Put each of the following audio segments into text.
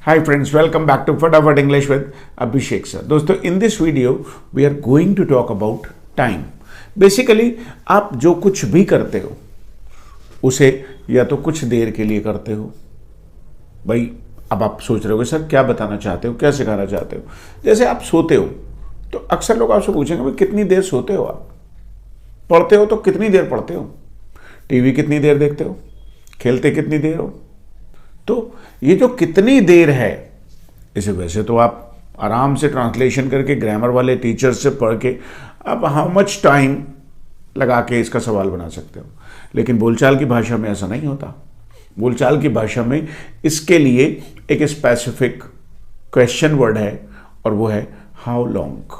Hi friends, welcome back to Fataफट English with Abhishek sir. दोस्तों in this video we are going to talk about time. Basically आप जो कुछ भी करते हो उसे या तो कुछ देर के लिए करते हो. भाई अब आप सोच रहे हो सर क्या बताना चाहते हो, क्या सिखाना चाहते हो. जैसे आप सोते हो तो अक्सर लोग आपसे पूछेंगे भाई कितनी देर सोते हो आप. पढ़ते हो तो कितनी देर पढ़ते हो, टीवी कितनी देर देखते हो, खेलते कितनी देर हो. तो ये जो कितनी देर है इसे वैसे तो आप आराम से ट्रांसलेशन करके ग्रामर वाले टीचर से पढ़ के अब हाउ मच टाइम लगा के इसका सवाल बना सकते हो. लेकिन बोलचाल की भाषा में ऐसा नहीं होता. बोलचाल की भाषा में इसके लिए एक स्पेसिफिक क्वेश्चन वर्ड है और वो है हाउ लॉन्ग,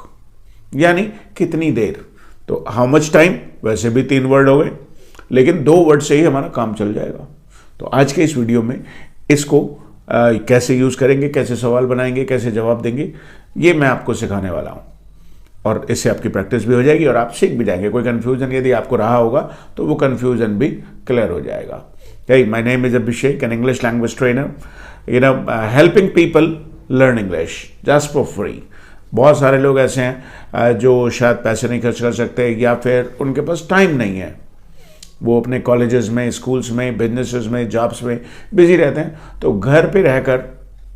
यानी कितनी देर. तो हाउ मच टाइम वैसे भी 3 वर्ड हो गए, लेकिन 2 वर्ड से ही हमारा काम चल जाएगा. तो आज के इस वीडियो में इसको कैसे यूज़ करेंगे, कैसे सवाल बनाएंगे, कैसे जवाब देंगे, ये मैं आपको सिखाने वाला हूँ. और इससे आपकी प्रैक्टिस भी हो जाएगी और आप सीख भी जाएंगे. कोई कन्फ्यूजन यदि आपको रहा होगा तो वो कन्फ्यूजन भी क्लियर हो जाएगा. My name is Abhishek, an English language trainer, helping people learn English just for free. बहुत सारे लोग ऐसे हैं जो शायद पैसे नहीं खर्च कर सकते या फिर उनके पास टाइम नहीं है. वो अपने कॉलेजेस में, स्कूल्स में, बिजनेसेस में, जॉब्स में बिजी रहते हैं. तो घर पे रहकर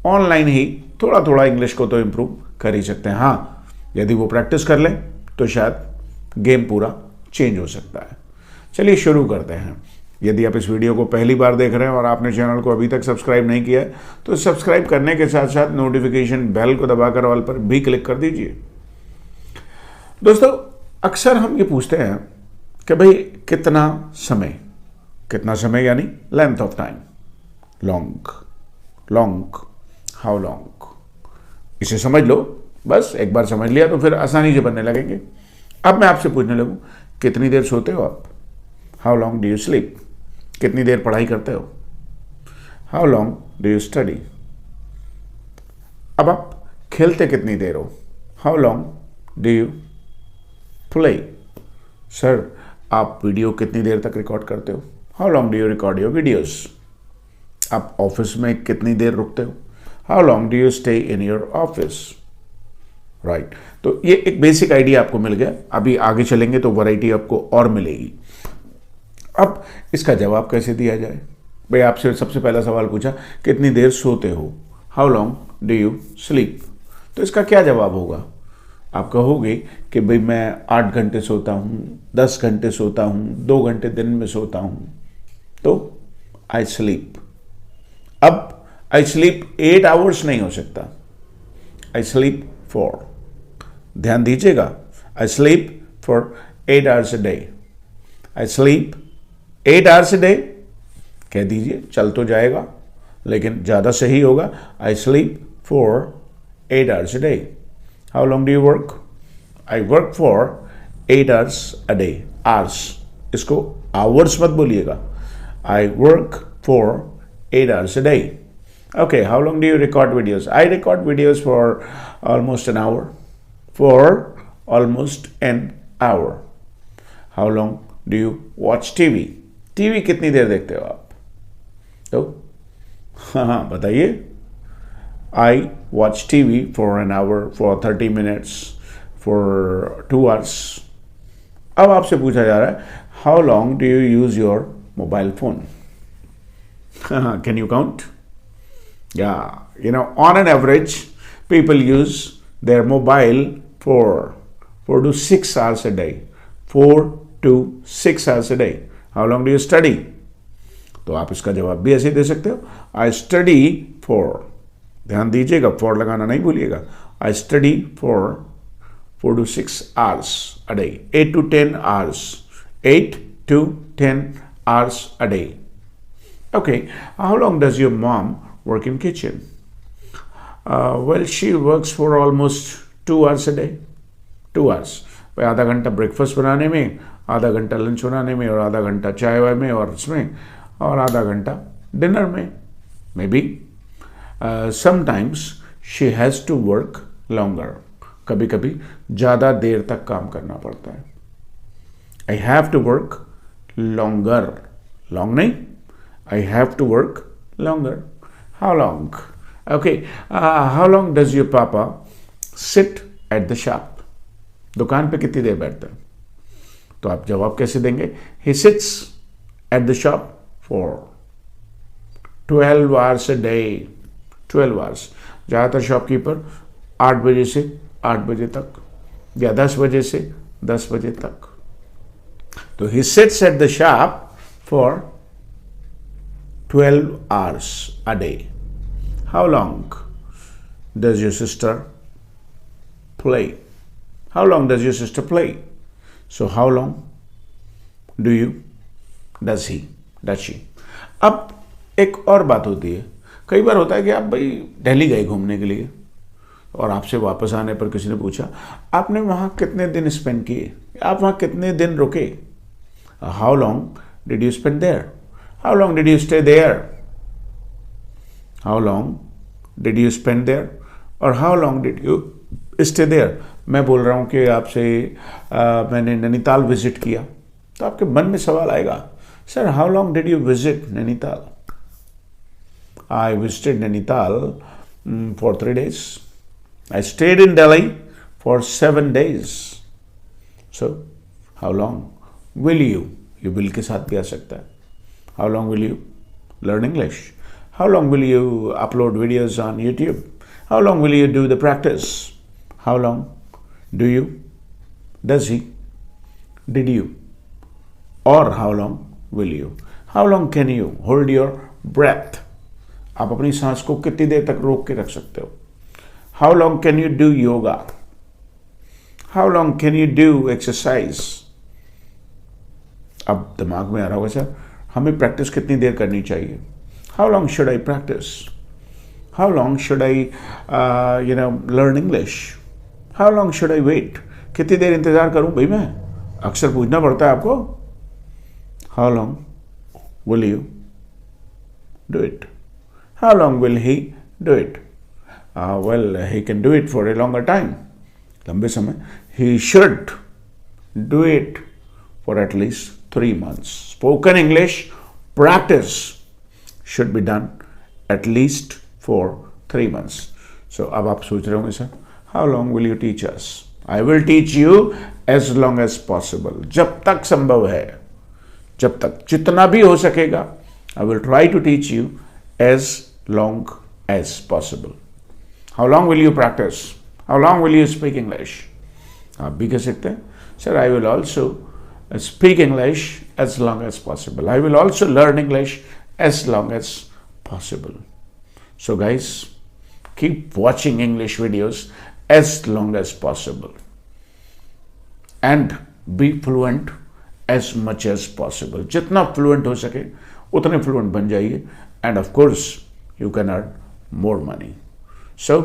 ऑनलाइन ही थोड़ा थोड़ा इंग्लिश को तो इम्प्रूव कर ही सकते हैं. हाँ, यदि वो प्रैक्टिस कर लें तो शायद गेम पूरा चेंज हो सकता है. चलिए शुरू करते हैं. यदि आप इस वीडियो को पहली बार देख रहे हैं और आपने चैनल को अभी तक सब्सक्राइब नहीं किया है तो सब्सक्राइब करने के साथ साथ नोटिफिकेशन बेल को दबाकर ऑल पर भी क्लिक कर दीजिए. दोस्तों अक्सर हम ये पूछते हैं कि भाई कितना समय यानी length of time. Long, how long, इसे समझ लो. बस एक बार समझ लिया तो फिर आसानी से बनने लगेंगे. अब मैं आपसे पूछने लगूं कितनी देर सोते हो आप. How long do you sleep. कितनी देर पढ़ाई करते हो. How long do you study. अब आप खेलते कितनी देर हो. How long do you play. Sir आप वीडियो कितनी देर तक रिकॉर्ड करते हो. How long do you record your videos. आप ऑफिस में कितनी देर रुकते हो. How long do you stay in your office. Right. तो ये एक बेसिक आइडिया आपको मिल गया. अभी आगे चलेंगे तो वैरायटी आपको और मिलेगी. अब इसका जवाब कैसे दिया जाए. भाई आपसे सबसे पहला सवाल पूछा कितनी देर सोते हो. How long do you sleep. तो इसका क्या जवाब होगा. आप कहोगे कि भाई मैं 8 घंटे सोता हूँ, 10 घंटे सोता हूँ, 2 घंटे दिन में सोता हूँ. तो आई स्लीप. अब आई स्लीप 8 आवर्स नहीं हो सकता. आई स्लीप फॉर, ध्यान दीजिएगा, I sleep for 8 hours a day. I sleep 8 hours a day कह दीजिए, चल तो जाएगा लेकिन ज़्यादा सही होगा. I sleep for 8 hours a day. How long do you work? I work for 8 hours a day. Hours. इसको hours मत बोलिएगा. I work for 8 hours a day. Okay, how long do you record videos? I record videos for almost an hour. For almost an hour. How long do you watch TV? TV कितनी देर देखते हो आप. तो हाँ बताइए. I watch TV for an hour, for 30 minutes, for 2 hours. अब आपसे पूछा जा रहा है how long do you use your mobile phone? Can you count? Yeah, on an average, people use their mobile for 4 to 6 hours a day. 4 to 6 hours a day. How long do you study? तो आप इसका जवाब भी ऐसे दे सकते हो. I study for, ध्यान दीजिएगा फॉर लगाना नहीं भूलिएगा. I study for 4 to 6 hours a day. 8 to 10 hours. 8 to 10 hours a day. Okay, how long does your mom work in kitchen? Well, she works for almost 2 hours a day. 2 hours. भाई आधा घंटा breakfast बनाने में, आधा घंटा lunch बनाने में, और आधा घंटा चाय वाय में और इसमें, और आधा घंटा डिनर में. Maybe sometimes she has to work longer. कभी कभी ज़्यादा देर तक काम करना पड़ता है. I have to work longer. Long नहीं, I have to work longer. How long. Okay, how long does your papa sit at the shop? दुकान पे कितनी देर बैठते हैं? तो आप जवाब कैसे देंगे? He sits eight the shop for 12 hours a day. 12 hours. ज़्यादातर शॉपकीपर 8 बजे से 8 बजे तक या 10 बजे से 10 बजे तक। तो he sits eight the shop for 12 hours a day. How long does your sister play? How long does your sister play? So how long do you, does he, does she? अब एक और बात होती है, कई बार होता है कि आप भाई दिल्ली गए घूमने के लिए और आपसे वापस आने पर किसी ने पूछा आपने वहाँ कितने दिन स्पेंड किए, आप वहाँ कितने दिन रुके? How long did you spend there? How long did you stay there? How long did you spend there? और how long did you stay there? मैं बोल रहा हूँ कि आपसे मैंने नैनीताल विजिट किया, तो आपके मन में सवाल आएगा, sir how long did you visit Nainital? I visited Nainital for 3 days. I stayed in Delhi for 7 days. So, how long will you? ये will के साथ भी आ सकता है. How long will you learn English? How long will you upload videos on YouTube? How long will you do the practice? How long do you, does he, did you? Or how long will you? How long can you hold your breath? आप अपनी सांस को कितनी देर तक रोक के रख सकते हो? How long can you do yoga? How long can you do exercise? अब दिमाग में आ रहा होगा सर हमें प्रैक्टिस कितनी देर करनी चाहिए? How long should I practice? How long should I learn English? How long should I wait? कितनी देर इंतजार करूं भाई मैं? अक्सर पूछना पड़ता है आपको. How long will you do it? How long will he do it? Well, he can do it for a longer time. लंबे समय. He should do it for at least 3 months. Spoken English practice should be done at least for 3 months. So अब आप सोच रहे होंगे sir how long will you teach us? I will teach you as long as possible. जब तक संभव है, जब तक जितना भी हो सकेगा I will try to teach you as long as possible. How long will you practice? How long will you speak English? आप भी कह सकते हैं sir I will also speak English as long as possible. I will also learn English as long as possible. So guys, keep watching English videos as long as possible and be fluent as much as possible. जितना fluent हो सके उतने fluent बन जाइए and of course you can earn more money. So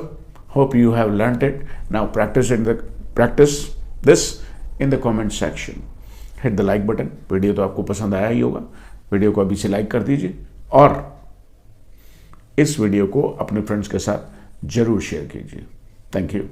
hope you have learned it. Now practice this in the comment section. Hit the like button. Video तो आपको पसंद आया ही होगा. वीडियो को अभी से लाइक कर दीजिए और इस वीडियो को अपने फ्रेंड्स के साथ जरूर शेयर कीजिए. Thank you.